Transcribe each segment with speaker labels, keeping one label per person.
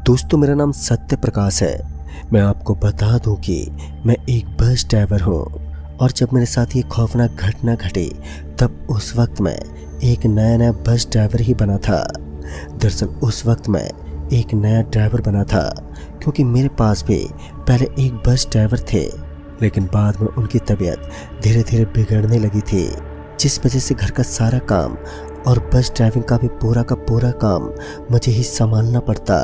Speaker 1: दोस्तों, मेरा नाम सत्य प्रकाश है। मैं आपको बता दूं कि मैं एक बस ड्राइवर हूं और जब मेरे साथ ये खौफनाक घटना घटी तब उस वक्त मैं एक नया बस ड्राइवर ही बना था। दरअसल उस वक्त मैं एक नया ड्राइवर बना था क्योंकि मेरे पास भी पहले एक बस ड्राइवर थे, लेकिन बाद में उनकी तबीयत धीरे धीरे बिगड़ने लगी थी, जिस वजह से घर का सारा काम और बस ड्राइविंग का भी पूरा का पूरा काम मुझे ही संभालना पड़ता।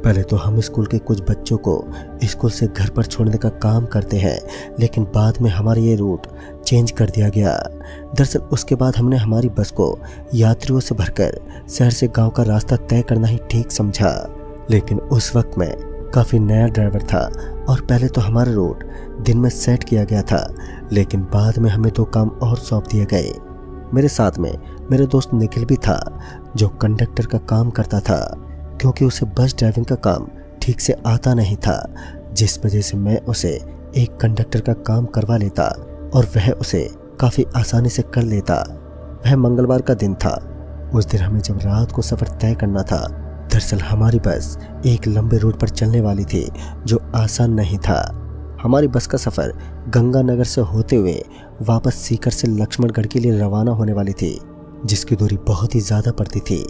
Speaker 1: पहले तो हम स्कूल के कुछ बच्चों को स्कूल से घर पर छोड़ने का काम करते हैं, लेकिन बाद में हमारा ये रूट चेंज कर दिया गया। दरअसल उसके बाद हमने हमारी बस को यात्रियों से भरकर शहर से गांव का रास्ता तय करना ही ठीक समझा। लेकिन उस वक्त मैं काफ़ी नया ड्राइवर था और पहले तो हमारा रूट दिन में सेट किया गया था, लेकिन बाद में हमें 2 काम और सौंप दिए गए। मेरे साथ में मेरा दोस्त निखिल भी था जो कंडक्टर का काम करता था, क्योंकि उसे बस ड्राइविंग का काम ठीक से आता नहीं था, जिस वजह से मैं उसे एक कंडक्टर का काम करवा लेता और वह उसे काफ़ी आसानी से कर लेता। वह मंगलवार का दिन था। उस दिन हमें जब रात को सफ़र तय करना था, दरअसल हमारी बस एक लंबे रूट पर चलने वाली थी जो आसान नहीं था। हमारी बस का सफ़र गंगानगर से होते हुए वापस सीकर से लक्ष्मणगढ़ के लिए रवाना होने वाली थी, जिसकी दूरी बहुत ही ज़्यादा पड़ती थी।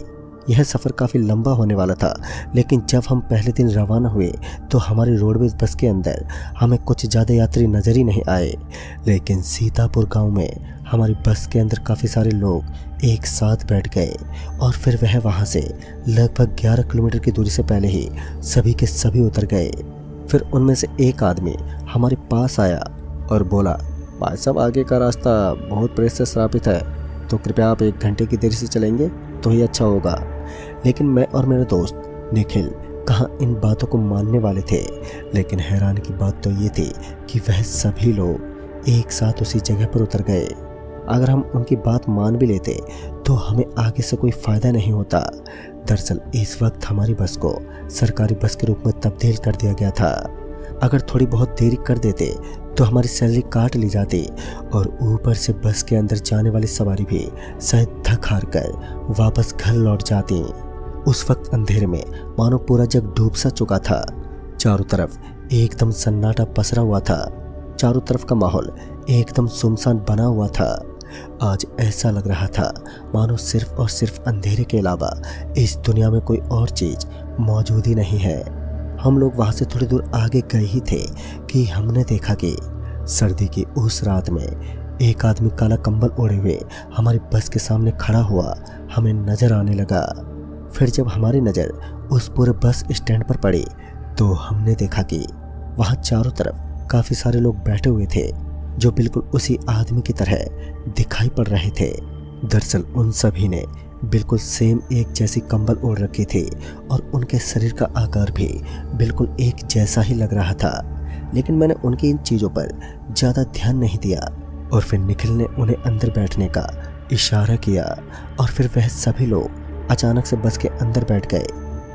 Speaker 1: यह सफ़र काफ़ी लंबा होने वाला था, लेकिन जब हम पहले दिन रवाना हुए तो हमारी रोडवेज बस के अंदर हमें कुछ ज़्यादा यात्री नज़र ही नहीं आए, लेकिन सीतापुर गांव में हमारी बस के अंदर काफ़ी सारे लोग एक साथ बैठ गए और फिर वह वहां से लगभग 11 किलोमीटर की दूरी से पहले ही सभी के सभी उतर गए। फिर उनमें से एक आदमी हमारे पास आया और बोला, भाई साहब, आगे का रास्ता बहुत प्रेस से श्रापित है, तो कृपया आप 1 घंटे की देरी से चलेंगे तो ही अच्छा होगा। लेकिन मैं और मेरा दोस्त निखिल कहाँ इन बातों को मानने वाले थे, लेकिन हैरान की बात तो ये थी कि वह सभी लोग एक साथ उसी जगह पर उतर गए। अगर हम उनकी बात मान भी लेते तो हमें आगे से कोई फ़ायदा नहीं होता। दरअसल इस वक्त हमारी बस को सरकारी बस के रूप में तब्दील कर दिया गया था। अगर थोड़ी बहुत देरी कर देते तो हमारी सैलरी काट ली जाती और ऊपर से बस के अंदर जाने वाली सवारी भी शायद थक हार कर वापस घर लौट जाती। उस वक्त अंधेरे में मानो पूरा जग डूब सा चुका था। चारों तरफ एकदम सन्नाटा पसरा हुआ था। चारों तरफ का माहौल एकदम सुनसान बना हुआ था। आज ऐसा लग रहा था मानो सिर्फ और सिर्फ अंधेरे के अलावा इस दुनिया में कोई और चीज़ मौजूद ही नहीं है। हम लोग वहाँ से थोड़ी दूर आगे गए ही थे कि हमने देखा कि सर्दी की उस रात में एक आदमी काला कंबल ओढ़े हुए हमारी बस के सामने खड़ा हुआ हमें नज़र आने लगा। फिर जब हमारी नज़र उस पूरे बस स्टैंड पर पड़ी तो हमने देखा कि वहाँ चारों तरफ काफ़ी सारे लोग बैठे हुए थे जो बिल्कुल उसी आदमी की तरह दिखाई पड़ रहे थे। दरअसल उन सभी ने बिल्कुल सेम एक जैसी कंबल ओढ़ रखी थी और उनके शरीर का आकार भी बिल्कुल एक जैसा ही लग रहा था, लेकिन मैंने उनकी इन चीज़ों पर ज़्यादा ध्यान नहीं दिया। और फिर निखिल ने उन्हें अंदर बैठने का इशारा किया और फिर वह सभी लोग अचानक से बस के अंदर बैठ गए।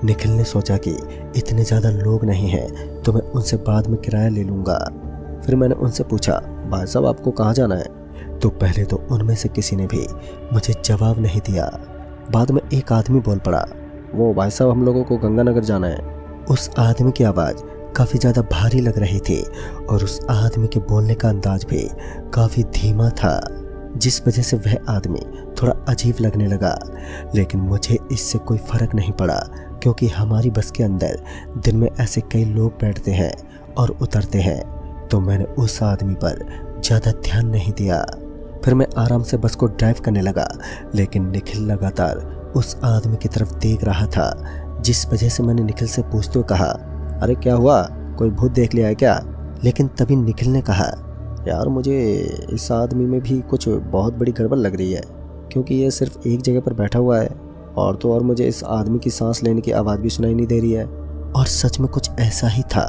Speaker 1: निखिल ने सोचा कि इतने ज़्यादा लोग नहीं हैं तो मैं उनसे बाद में किराया ले लूँगा। फिर मैंने उनसे पूछा, भाई साहब, आपको कहाँ जाना है? तो पहले तो उनमें से किसी ने भी मुझे जवाब नहीं दिया। बाद में एक आदमी बोल पड़ा, वो भाई साहब, हम लोगों को गंगानगर जाना है। उस आदमी की आवाज़ काफ़ी ज़्यादा भारी लग रही थी और उस आदमी के बोलने का अंदाज भी काफ़ी धीमा था, जिस वजह से वह आदमी थोड़ा अजीब लगने लगा। लेकिन मुझे इससे कोई फ़र्क नहीं पड़ा क्योंकि हमारी बस के अंदर दिन में ऐसे कई लोग बैठते हैं और उतरते हैं, तो मैंने उस आदमी पर ज़्यादा ध्यान नहीं दिया। फिर मैं आराम से बस को ड्राइव करने लगा, लेकिन निखिल लगातार उस आदमी की तरफ देख रहा था, जिस वजह से मैंने निखिल से पूछते हुए कहा, अरे क्या हुआ, कोई भूत देख लिया है क्या? लेकिन तभी निखिल ने कहा, यार, मुझे इस आदमी में भी कुछ बहुत बड़ी गड़बड़ लग रही है, क्योंकि ये सिर्फ एक जगह पर बैठा हुआ है और तो और मुझे इस आदमी की सांस लेने की आवाज़ भी सुनाई नहीं दे रही है। और सच में कुछ ऐसा ही था।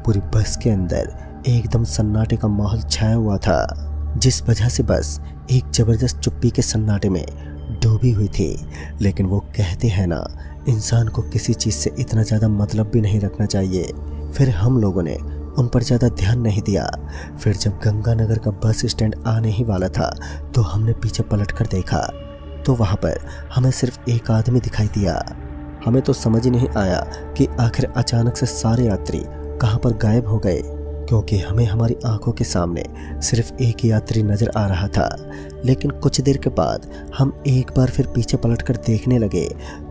Speaker 1: पूरी बस के अंदर एकदम सन्नाटे का माहौल छाया हुआ था, जिस वजह से बस एक ज़बरदस्त चुप्पी के सन्नाटे में डूबी हुई थी। लेकिन वो कहते हैं ना, इंसान को किसी चीज़ से इतना ज़्यादा मतलब भी नहीं रखना चाहिए। फिर हम लोगों ने उन पर ज़्यादा ध्यान नहीं दिया। फिर जब गंगानगर का बस स्टैंड आने ही वाला था तो हमने पीछे पलट कर देखा तो वहाँ पर हमें सिर्फ एक आदमी दिखाई दिया। हमें तो समझ ही नहीं आया कि आखिर अचानक से सारे यात्री कहां पर गायब हो गए, क्योंकि हमें हमारी आंखों के सामने सिर्फ एक ही यात्री नजर आ रहा था। लेकिन कुछ देर के बाद हम एक बार फिर पीछे पलटकर देखने लगे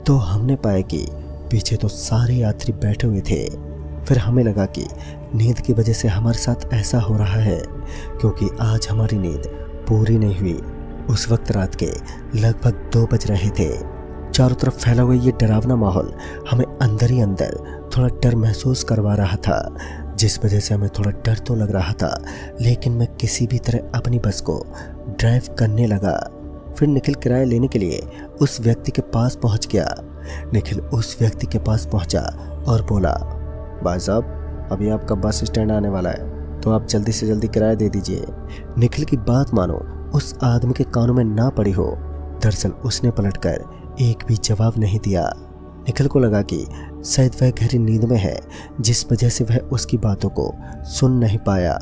Speaker 1: तो हमने पाया कि पीछे तो सारे यात्री बैठे हुए थे। फिर हमें लगा कि नींद की वजह से हमारे साथ ऐसा हो रहा है, क्योंकि आज हमारी नींद पूरी नहीं हुई। उस वक्त रात के लगभग 2 बज रहे थे। चारों तरफ फैला हुआ ये डरावना माहौल हमें अंदर ही अंदर थोड़ा डर महसूस करवा रहा था, जिस वजह से हमें थोड़ा डर तो लग रहा था, लेकिन मैं किसी भी तरह अपनी बस को ड्राइव करने लगा। फिर निखिल किराया लेने के लिए उस व्यक्ति के पास पहुंच गया। निखिल उस व्यक्ति के पास पहुंचा और बोला, भाई साहब अभी आपका बस स्टैंड आने वाला है, तो आप जल्दी से जल्दी किराया दे दीजिए। निखिल की बात मानो उस आदमी के कानों में ना पड़ी हो। दरअसल उसने पलटकर एक भी जवाब नहीं दिया। निखिल को लगा कि शायद वह गहरी नींद में है, जिस वजह से वह उसकी बातों को सुन नहीं पाया।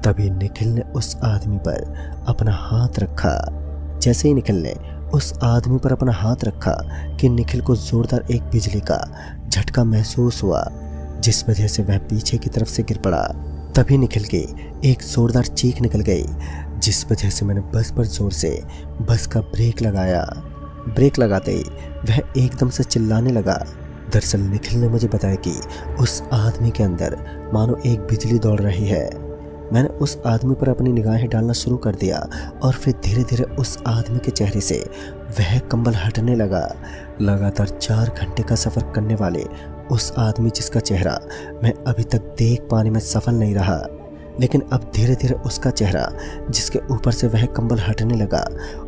Speaker 1: तभी निखिल ने उस आदमी पर अपना हाथ रखा। जैसे ही निखिल ने उस आदमी पर अपना हाथ रखा कि निखिल को जोरदार एक बिजली का झटका महसूस हुआ, जिस वजह से वह पीछे की तरफ से गिर पड़ा। तभी निखिल की एक जोरदार चीख निकल गई, जिस वजह से मैंने बस पर जोर से बस का ब्रेक लगाया। ब्रेक लगाते ही वह एकदम से चिल्लाने लगा। दरअसल निखिल ने मुझे बताया कि उस आदमी के अंदर मानो एक बिजली दौड़ रही है। मैंने उस आदमी पर अपनी निगाहें डालना शुरू कर दिया और फिर धीरे धीरे उस आदमी के चेहरे से वह कंबल हटने लगा। लगातार 4 घंटे का सफ़र करने वाले उस आदमी जिसका चेहरा मैं अभी तक देख पाने में सफल नहीं रहा, लेकिन अब धीरे धीरे उसका चेहरा जिसके ऊपर से वह कंबल हटने लगा।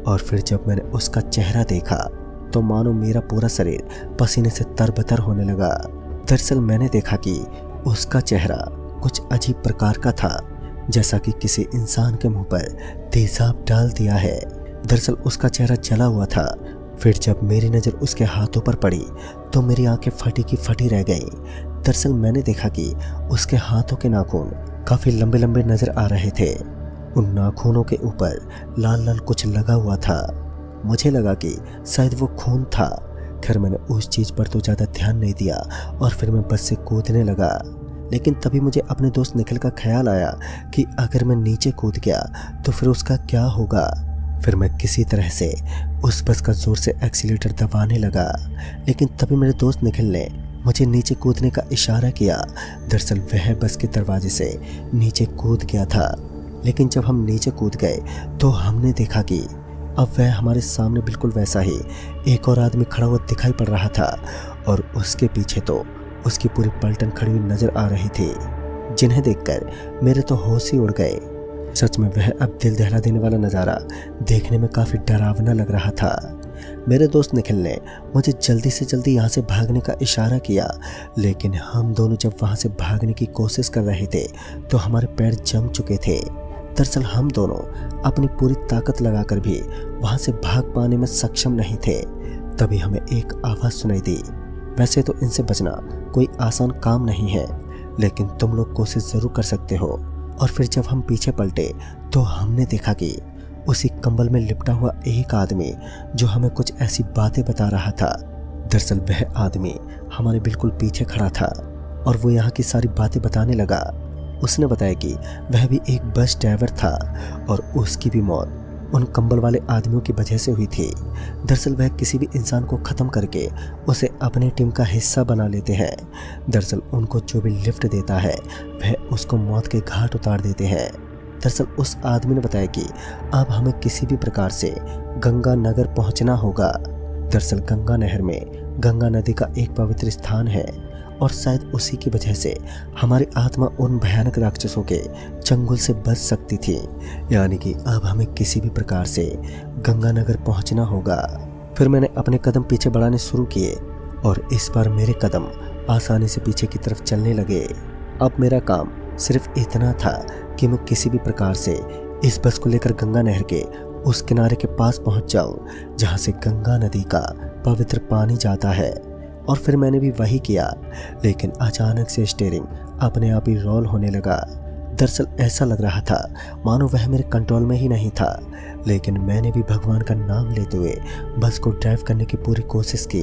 Speaker 1: और फिर जब मैंने उसका चेहरा देखा तो मानो मेरा पूरा शरीर पसीने से तरबतर होने लगा। दरअसल मैंने देखा कि उसका चेहरा कुछ अजीब प्रकार का था, जैसा कि किसी इंसान के मुंह पर तेजाब डाल दिया है। दरअसल उसका चेहरा जला हुआ था। फिर जब मेरी नज़र उसके हाथों पर पड़ी तो मेरी आंखें फटी की फटी रह गईं। दरअसल मैंने देखा कि उसके हाथों के नाखून काफ़ी लंबे लंबे नज़र आ रहे थे। उन नाखूनों के ऊपर लाल लाल कुछ लगा हुआ था। मुझे लगा कि शायद वो खून था। खैर मैंने उस चीज़ पर तो ज़्यादा ध्यान नहीं दिया और फिर मैं बस से कूदने लगा। लेकिन तभी मुझे अपने दोस्त निखिल का ख्याल आया कि अगर मैं नीचे कूद गया तो फिर उसका क्या होगा। फिर मैं किसी तरह से उस बस का जोर से एक्सीलेटर दबाने लगा, लेकिन तभी मेरे दोस्त निखिल ने मुझे नीचे कूदने का इशारा किया। दरअसल वह बस के दरवाजे से नीचे कूद गया था, लेकिन जब हम नीचे कूद गए तो हमने देखा कि अब वह हमारे सामने बिल्कुल वैसा ही एक और आदमी खड़ा हुआ दिखाई पड़ रहा था, और उसके पीछे तो उसकी पूरी पलटन खड़ी हुई नजर आ रही थी, जिन्हें देखकर मेरे तो होश ही उड़ गए। सच में वह अब दिल दहला देने वाला नज़ारा देखने में काफ़ी डरावना लग रहा था। मेरे दोस्त निखिल ने मुझे जल्दी से जल्दी यहाँ से भागने का इशारा किया, लेकिन हम दोनों जब वहाँ से भागने की कोशिश कर रहे थे तो हमारे पैर जम चुके थे। दरअसल हम दोनों अपनी पूरी ताकत लगाकर भी वहाँ से भाग पाने में सक्षम नहीं थे। तभी हमें एक आवाज़ सुनाई दी। वैसे तो इनसे बचना कोई आसान काम नहीं है, लेकिन तुम लोग कोशिश ज़रूर कर सकते हो। और फिर जब हम पीछे पलटे तो हमने देखा कि उसी कंबल में लिपटा हुआ एक आदमी जो हमें कुछ ऐसी बातें बता रहा था। दरअसल वह आदमी हमारे बिल्कुल पीछे खड़ा था और वो यहाँ की सारी बातें बताने लगा। उसने बताया कि वह भी एक बस ड्राइवर था और उसकी भी मौत उन कंबल वाले आदमियों की वजह से हुई थी। दरअसल वह किसी भी इंसान को ख़त्म करके उसे अपनी टीम का हिस्सा बना लेते हैं। दरअसल उनको जो भी लिफ्ट देता है वह उसको मौत के घाट उतार देते हैं। दरअसल उस आदमी ने बताया कि अब हमें किसी भी प्रकार से गंगा नगर पहुंचना होगा। दरअसल गंगा नहर में गंगा नदी का एक पवित्र स्थान है और शायद उसी की वजह से हमारी आत्मा उन भयानक राक्षसों के चंगुल से बच सकती थी। यानी कि अब हमें किसी भी प्रकार से गंगानगर पहुंचना होगा। फिर मैंने अपने कदम पीछे बढ़ाने शुरू किए और इस बार मेरे कदम आसानी से पीछे की तरफ चलने लगे। अब मेरा काम सिर्फ इतना था कि मैं किसी भी प्रकार से इस बस को लेकर गंगा नहर के उस किनारे के पास पहुंच जाऊं जहां से गंगा नदी का पवित्र पानी जाता है। और फिर मैंने भी वही किया, लेकिन अचानक से स्टीयरिंग अपने आप ही रोल होने लगा। दरअसल ऐसा लग रहा था मानो वह मेरे कंट्रोल में ही नहीं था, लेकिन मैंने भी भगवान का नाम लेते हुए बस को ड्राइव करने की पूरी कोशिश की।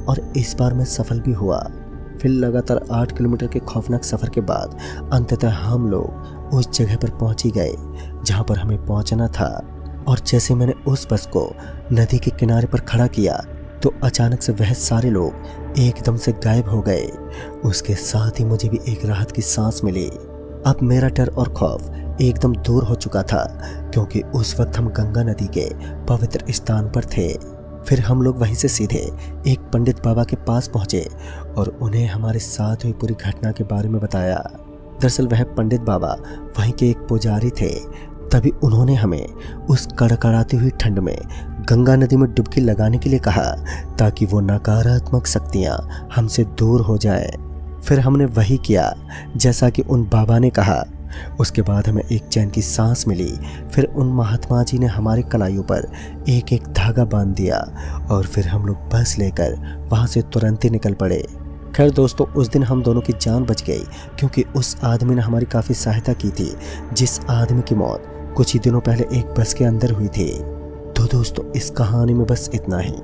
Speaker 1: और इस बार मैं सफल भी हुआ। फिर लगातार 8 किलोमीटर के खौफनाक सफ़र के बाद अंततः हम लोग उस जगह पर पहुंच ही गए जहां पर हमें पहुंचना था। और जैसे मैंने उस बस को नदी के किनारे पर खड़ा किया तो अचानक से वह सारे लोग एकदम से गायब हो गए। उसके साथ ही मुझे भी एक राहत की सांस मिली। अब मेरा डर और खौफ एकदम दूर हो चुका था, क्योंकि उस वक्त हम गंगा नदी के पवित्र स्थान पर थे। फिर हम लोग वहीं से सीधे एक पंडित बाबा के पास पहुंचे और उन्हें हमारे साथ हुई पूरी घटना के बारे में बताया। दरअसल वह पंडित बाबा वहीं के एक पुजारी थे। तभी उन्होंने हमें उस कड़कड़ाती हुई ठंड में गंगा नदी में डुबकी लगाने के लिए कहा, ताकि वो नकारात्मक शक्तियां हमसे दूर हो जाएं। फिर हमने वही किया जैसा कि उन बाबा ने कहा। उसके बाद हमें एक चैन की सांस मिली। फिर उन महात्मा जी ने हमारे कलाइयों पर एक एक धागा बांध दिया और फिर हम लोग बस लेकर वहां से तुरंत ही निकल पड़े। खैर दोस्तों, उस दिन हम दोनों की जान बच गई, क्योंकि उस आदमी ने हमारी काफ़ी सहायता की थी, जिस आदमी की मौत कुछ ही दिनों पहले एक बस के अंदर हुई थी। तो दोस्तों, इस कहानी में बस इतना ही।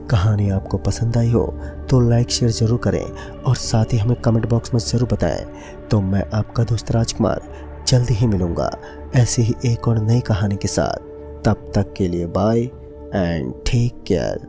Speaker 1: कहानी आपको पसंद आई हो तो लाइक शेयर ज़रूर करें और साथ ही हमें कमेंट बॉक्स में ज़रूर बताएं। तो मैं आपका दोस्त राजकुमार जल्दी ही मिलूँगा ऐसी ही एक और नई कहानी के साथ। तब तक के लिए बाय एंड टेक केयर।